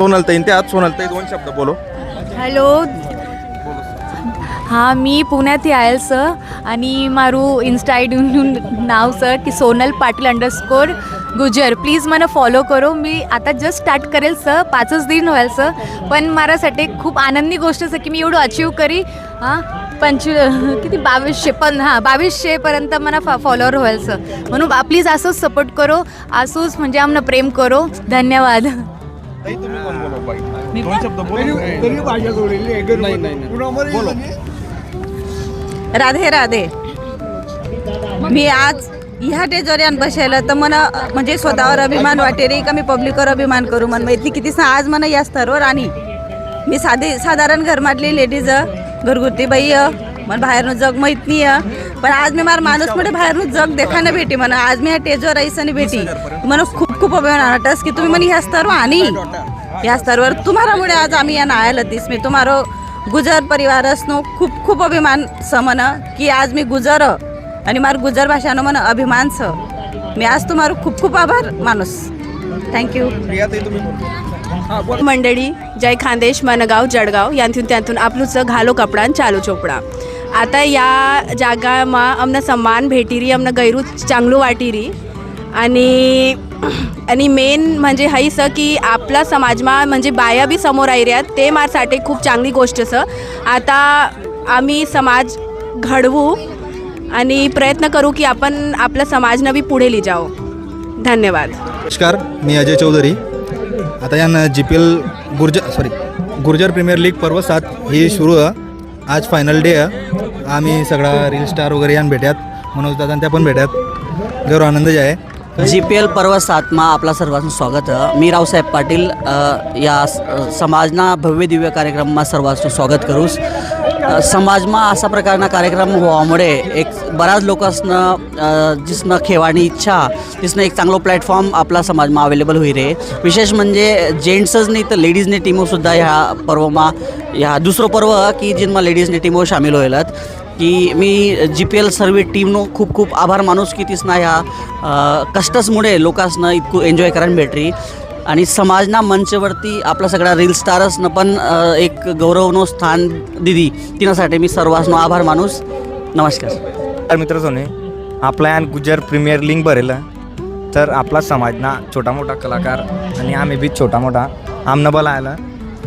सोनलताई ते आज सोनलताई 2 शब्द बोलो. हॅलो हाँ मी पुण्यात आयल सर आणि मारू इंस्टा आयडीનું नाव सर की सोनल पाटील _ गुजर. प्लीज मला फॉलो करो. मी आता जस्ट स्टार्ट करेल सर, 5च दिन होईल सर. पण माझ्यासाठी खूप आनंदी गोष्ट सर की मी एवढं अचीव करी. हां किती 2200पर्यंत मला फॉलोअर होईल सर. म्हणून प्लीज असंच सपोर्ट करो, असंच म्हणजे आम्हाला प्रेम करो. धन्यवाद. राधे राधे. मी आज ह्या टेजवर बसायला तर मला म्हणजे स्वतःवर अभिमान वाटेल का मी पब्लिकवर अभिमान करू मन माहिती किती आज मला या स्तरावर. आणि मी साधारण घरमातली लेडीज घरगुती बाई मला बाहेरनं जग माहीत नाही. पण आज मी मारा माणूस म्हणजे बाहेरनं जग देखायला भेटी म्हणा. आज मी ह्या टेजवर राहीसनी भेटी मला खूप खूप अभिमान वाटस की तुम्ही मला ह्या स्तरवर आणि या स्तरवर तुम्हारामुळे आज आम्ही या नाळायला तीस मी तुम्हारो गुजर परिवारसनो खूप खूप अभिमान समन की आज मी गुजर आणि मार गुजर भाषानं मन अभिमान स. मी आज तुम्हारो खूप खूप आभार माणूस. थँक्यू. मंडळी जय खानदेश मनगाव जळगाव यांतून त्यातून आपलूचं घालो कपडान चालू चोपडा. आता या जागामा अमनं सम्मान भेटीरी अमनं गैरू चांगलं वाटीरी. आणि मेन म्हणजे हाई स की आपला समाजमा म्हणजे बाया बी समोर आयऱ्यात ते मारसाठी खूप चांगली गोष्ट स. आता आम्ही समाज घडवू आणि प्रयत्न करू की आपण आपला समाजनं बी पुढे ली जाओ. धन्यवाद. नमस्कार, मी अजय चौधरी. आता यांना GPL गुर्जर प्रीमियर लीग पर्व 7 ही सुरू आहे. आज फायनल डे आहे. आम्ही सगळा रील स्टार वगैरे यान भेट्यात, मनोज दादा त्या पण भेट्यात. गौरव आनंद जे आहे. GPL पर्व 7मा आपला सर्वांचं स्वागत आहे. मी रावसाहेब पाटील या समाजना भव्य दिव्य कार्यक्रमમાં सर्वांचं स्वागत करूस. समाजमा असा प्रकारना कार्यक्रम व्हामुळे एक बऱ्याच लोकांसनं जिसनं खेळाची इच्छा तिसनं एक चांगलं प्लॅटफॉर्म आपला समाजमा अवेलेबल होई रे. विशेष म्हणजे जेंट्सच नाही तर लेडीजने टीमोसुद्धा ह्या पर्वमा ह्या दुसरं पर्व की जिनमा लेडीजने टीमो सामील होईलात की मी GPL सर्व टीमनो खूप खूप आभार मानूस की तिसना ह्या कष्टसमुळे लोकांसनं इतकं एन्जॉय करायला भेटरी. आणि समाजना मंचवरती आपला सगळा रील स्टारसनं पण एक गौरवनो स्थान दिली तिनासाठी मी सर्वांनो आभार मानूस. नमस्कार मित्र सोने. आपला यान गुजर प्रीमियर लीग भरेलं तर आपला समाजना छोटा मोठा कलाकार आणि आम्ही बी छोटा मोठा आमनं बोलायला